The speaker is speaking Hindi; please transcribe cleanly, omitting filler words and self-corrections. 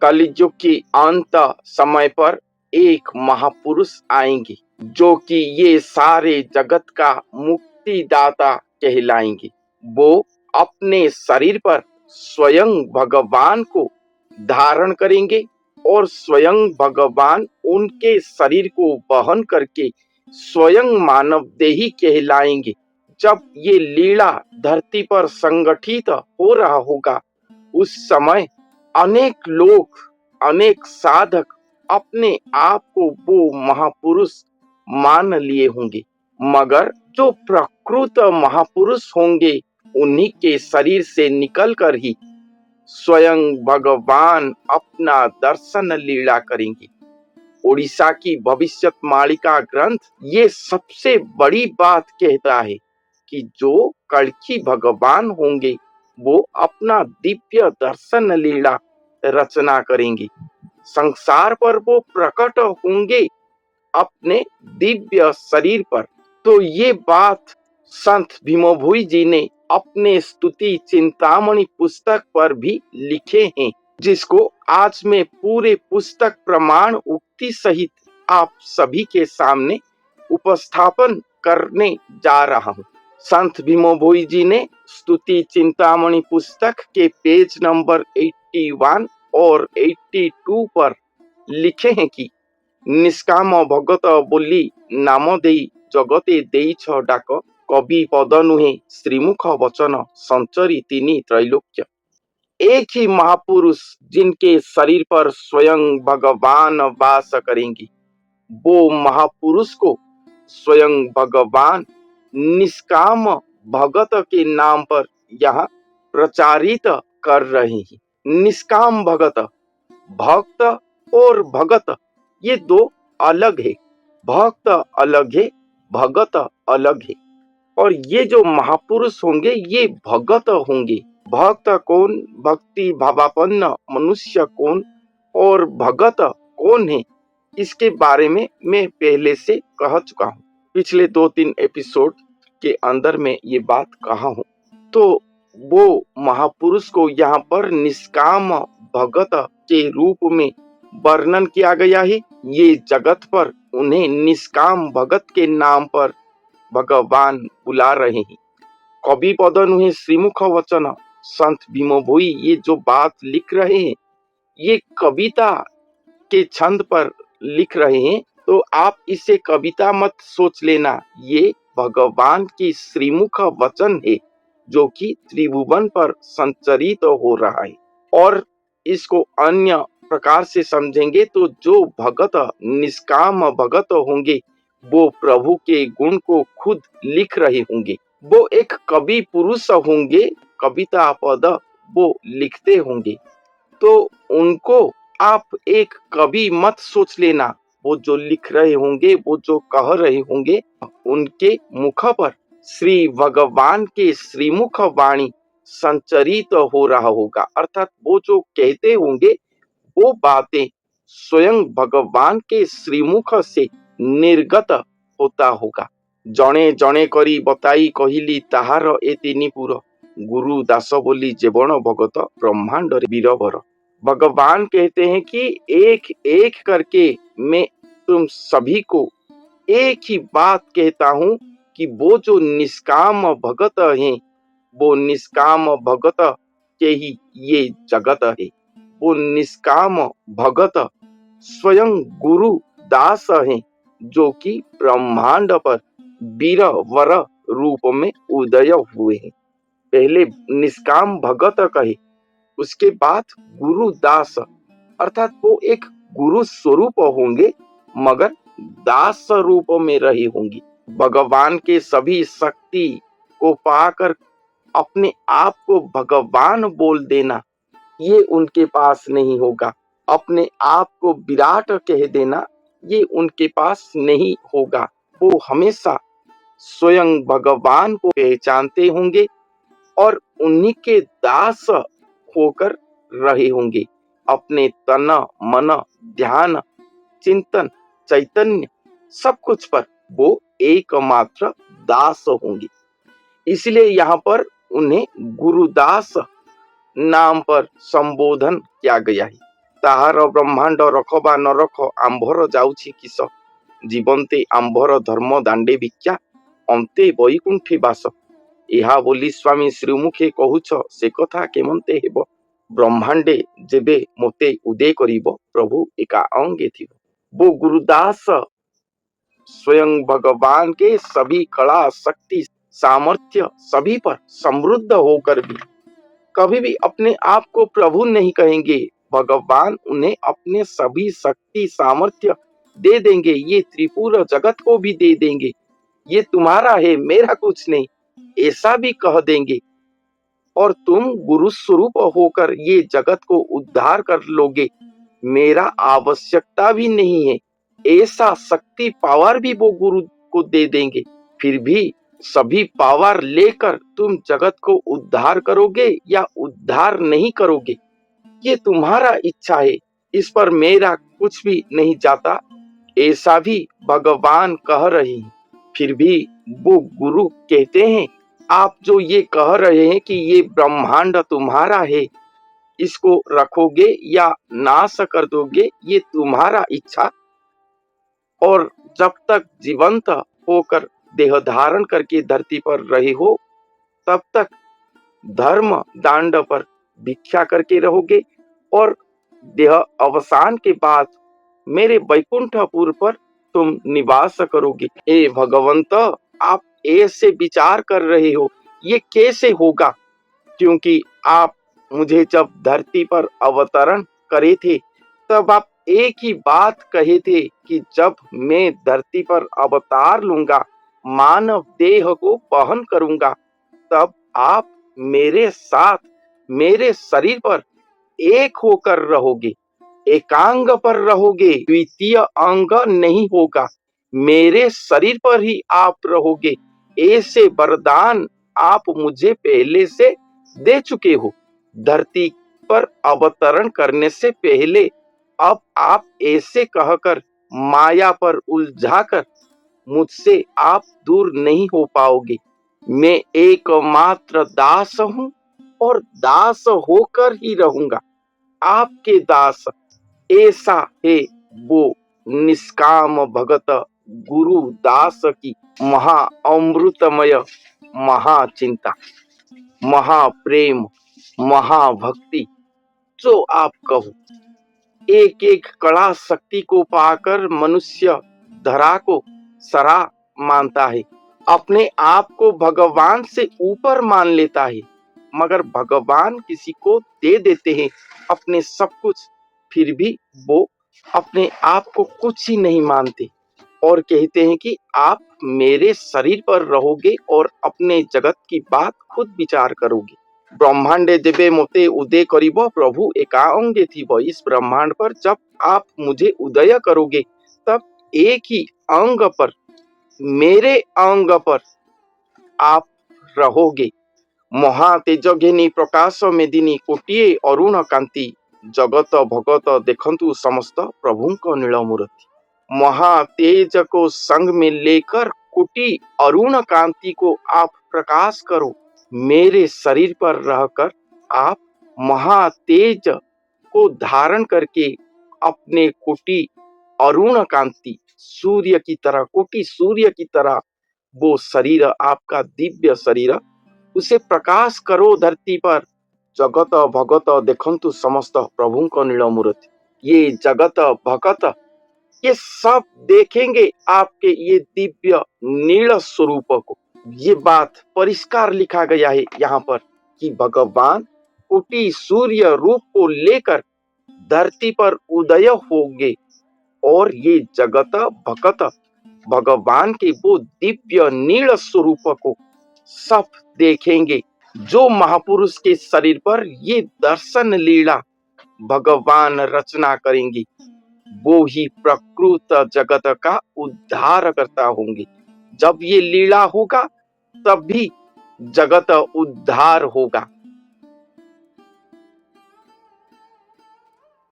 कलयुग के अंत समय पर एक महापुरुष आएंगे जो कि ये सारे जगत का मुक्तिदाता कहलाएंगे। वो अपने शरीर पर स्वयं भगवान को धारण करेंगे और स्वयं भगवान उनके शरीर को वहन करके स्वयं मानव देही कहलाएंगे। जब ये लीला धरती पर संगठित हो रहा होगा, उस समय अनेक लोग, अनेक साधक अपने आप को वो महापुरुष मान लिए होंगे, मगर जो प्रकृत महापुरुष होंगे उन्हीं के शरीर से निकलकर ही स्वयं भगवान अपना दर्शन लीला करेंगे। उड़ीसा की भविष्यवाणी ग्रंथ ये सबसे बड़ी बात कहता है कि जो कल्कि भगवान होंगे वो अपना दिव्य दर्शन लीला रचना करेंगे। संसार पर वो प्रकट होंगे अपने दिव्य शरीर पर। तो ये बात संत भीमभोई जी ने अपने स्तुति चिंतामणि पुस्तक पर भी लिखे हैं, जिसको आज मैं पूरे पुस्तक प्रमाण उक्ति सहित आप सभी के सामने उपस्थापन करने जा रहा हूँ। संत भीमभोई जी ने स्तुति चिंतामणि पुस्तक के पेज नंबर 81 और 82 पर लिखे हैं कि निष्काम भगत बोली नाम देई जगते देइछ डाक, कवि पद नुहे श्रीमुख वचन संचरी तिनी त्रैलोक्य। एक ही महापुरुष जिनके शरीर पर स्वयं भगवान वास करेंगे, वो महापुरुष को स्वयं भगवान निष्काम भगत के नाम पर यहाँ प्रचारित कर रहे हैं। निष्काम भगत, भक्त और भगत ये दो अलग है। भक्त अलग है, भगत अलग है। और ये जो महापुरुष होंगे ये भगत होंगे। भक्त कौन, भक्ति भावापन्न मनुष्य कौन और भगत कौन है, इसके बारे में मैं पहले से कह चुका हूँ। पिछले 2-3 एपिसोड के अंदर में ये बात कहा हूँ। तो वो महापुरुष को यहाँ पर निष्काम भगत के रूप में वर्णन किया गया है। ये जगत पर उन्हें निष्काम भगत के नाम पर भगवान बुला रहे हैं। कवि पद नुहे श्रीमुख वचन, संत भीमभोई ये जो बात लिख रहे हैं ये कविता के छंद पर लिख रहे हैं, तो आप इसे कविता मत सोच लेना। ये भगवान की श्रीमुख वचन है जो कि त्रिभुवन पर संचरित हो रहा है। और इसको अन्य प्रकार से समझेंगे तो जो भगत निष्काम भगत होंगे वो प्रभु के गुण को खुद लिख रहे होंगे। वो एक कवि पुरुष होंगे, कविता पद वो लिखते होंगे। तो उनको आप एक कवि मत सोच लेना। वो जो लिख रहे होंगे, वो जो कह रहे होंगे, उनके मुख पर श्री भगवान के श्रीमुख वाणी संचरित हो रहा होगा। अर्थात वो जो कहते होंगे वो बातें स्वयं भगवान के श्रीमुख से निर्गत होता होगा। जणे जणे करी बताई कहिली ताहार ए तिनिपुर, गुरु दास बोली जेवण भगत ब्रह्मांड वीरवर। भगवान कहते हैं कि एक एक करके मैं तुम सभी को एक ही बात कहता हूँ कि वो जो निष्काम भगत हैं, वो निष्काम भगत के ही ये जगत है। वो निष्काम भगत स्वयं गुरु दास हैं जो कि ब्रह्मांड पर वीर वर रूप में उदय हुए हैं। पहले निष्काम भगत कहे, उसके बाद गुरु दास, अर्थात वो एक गुरु स्वरूप होंगे मगर दास रूप में रहे होंगे। भगवान के सभी शक्ति को पाकर अपने आप को भगवान बोल देना ये उनके पास नहीं होगा। अपने आप को विराट कह देना ये उनके पास नहीं होगा। वो हमेशा स्वयं भगवान को पहचानते होंगे और उन्हीं के दास होकर रहे होंगे। अपने तन मन ध्यान चिंतन चैतन्य सब कुछ पर वो एकमात्र दास होंगे। इसलिए यहाँ पर उन्हें गुरुदास नाम पर संबोधन किया गया है। ତାହାର ବ୍ରହ୍ମାଣ୍ଡ ରଖ ବା ନ ରଖ ଆମ୍ଭର ଯାଉଛି କିସ, ଜୀବନ୍ତେ ଆମ୍ଭର ଧର୍ମ ଦାଣ୍ଡେ ଭିକ୍ଷା, ଅନ୍ତେ ବୈକୁଣ୍ଠେ ବାସ। ଏହା ବୋଲି ସ୍ୱାମୀ ଶ୍ରୀମୁଖେ କହୁଛ ସେ କଥା କେମନ୍ତେ ହେବ, ବ୍ରହ୍ମାଣ୍ଡେ ଯେବେ ମୋତେ ଉଦୟ କରିବ, प्रभु एका अंगे थी। वो गुरुदास स्वयं भगवान के सभी कला शक्ति सामर्थ्य सभी पर समृद्ध होकर भी कभी भी अपने आप को प्रभु नहीं कहेंगे। भगवान उन्हें अपने सभी शक्ति सामर्थ्य दे देंगे, ये त्रिपुर जगत को भी दे देंगे, ये तुम्हारा है मेरा कुछ नहीं, ऐसा भी कह देंगे। और तुम गुरु स्वरूप होकर ये जगत को उद्धार कर लोगे, मेरा आवश्यकता भी नहीं है, ऐसा शक्ति पावर भी वो गुरु को दे देंगे। फिर भी सभी पावर लेकर तुम जगत को उद्धार करोगे या उद्धार नहीं करोगे, ये तुम्हारा इच्छा है, इस पर मेरा कुछ भी नहीं जाता, ऐसा भी भगवान कह रहे हैं। फिर भी वो गुरु कहते हैं, आप जो ये कह रहे हैं कि ये ब्रह्मांड तुम्हारा है, इसको रखोगे या नाश कर दोगे, ये तुम्हारा इच्छा। और जब तक जीवंत होकर देह धारण करके धरती पर रहे हो, तब तक धर्म दांड पर भिक्षा करके रहोगे, और देह अवसान के बाद मेरे वैकुंठपुर पर तुम निवास करोगे। हे भगवंत, आप ऐसे विचार कर रहे हो, ये कैसे होगा? क्योंकि आप मुझे जब धरती पर अवतरण करे थे, तब आप एक ही बात कहे थे कि जब मैं धरती पर अवतार लूंगा, मानव देह को वहन करूंगा, तब आप मेरे साथ मेरे शरीर पर एक होकर रहोगे, एकांग पर रहोगे, द्वितीय अंग नहीं होगा, मेरे शरीर पर ही आप रहोगे। ऐसे वरदान आप मुझे पहले से दे चुके हो। धरती पर अवतरण करने से पहले अब आप ऐसे कहकर माया पर उलझाकर मुझसे आप दूर नहीं हो पाओगे। मैं एकमात्र दास हूँ और दास होकर ही रहूंगा, आपके दास। ऐसा है वो निष्काम भगत गुरु दास की महा अमृतमय महाचिंता, महाप्रेम, महाभक्ति, जो आप कहो। एक एक कला शक्ति को पाकर मनुष्य धरा को सरा मानता है, अपने आप को भगवान से ऊपर मान लेता है, मगर भगवान किसी को दे देते हैं अपने सब कुछ, फिर भी वो अपने आप को कुछ ही नहीं मानते और कहते हैं कि आप मेरे शरीर पर रहोगे और अपने जगत की बात खुद विचार करोगे। ब्रह्मांडे जेबे मोते उदय करिब, प्रभु एका अंगे थिब। इस ब्रह्मांड पर जब आप मुझे उदय करोगे, तब एक ही अंग पर, मेरे अंग पर आप रहोगे। महा तेजघेनी प्रकाश मेदिनी कोटिए अरुण कांति, जगत भगत देखंतु समस्त प्रभुंक नीलमूर्ति। महा तेज को संग में लेकर कोटि अरुण कांति को आप प्रकाश करो। मेरे शरीर पर रहकर आप महातेज को धारण करके अपने कोटि अरुण कांति, सूर्य की तरह, कोटि सूर्य की तरह वो शरीर, आपका दिव्य शरीर, उसे प्रकाश करो धरती पर। जगत भगत देखंतु समस्त प्रभुंक नीलमूर्ति। ये जगत भगत ये सब देखेंगे आपके ये दिव्य नील स्वरूप को। ये बात परिष्कार लिखा गया है यहाँ पर कि भगवान कोटि सूर्य रूप को लेकर धरती पर उदय होंगे और ये जगत भगत भगवान के वो दिव्य नील स्वरूप को सब देखेंगे। जो महापुरुष के शरीर पर ये दर्शन लीला भगवान रचना करेंगे, वो ही प्रकृत जगत का उद्धार करता होंगे। जब ये लीला होगा, तब भी जगत उद्धार होगा।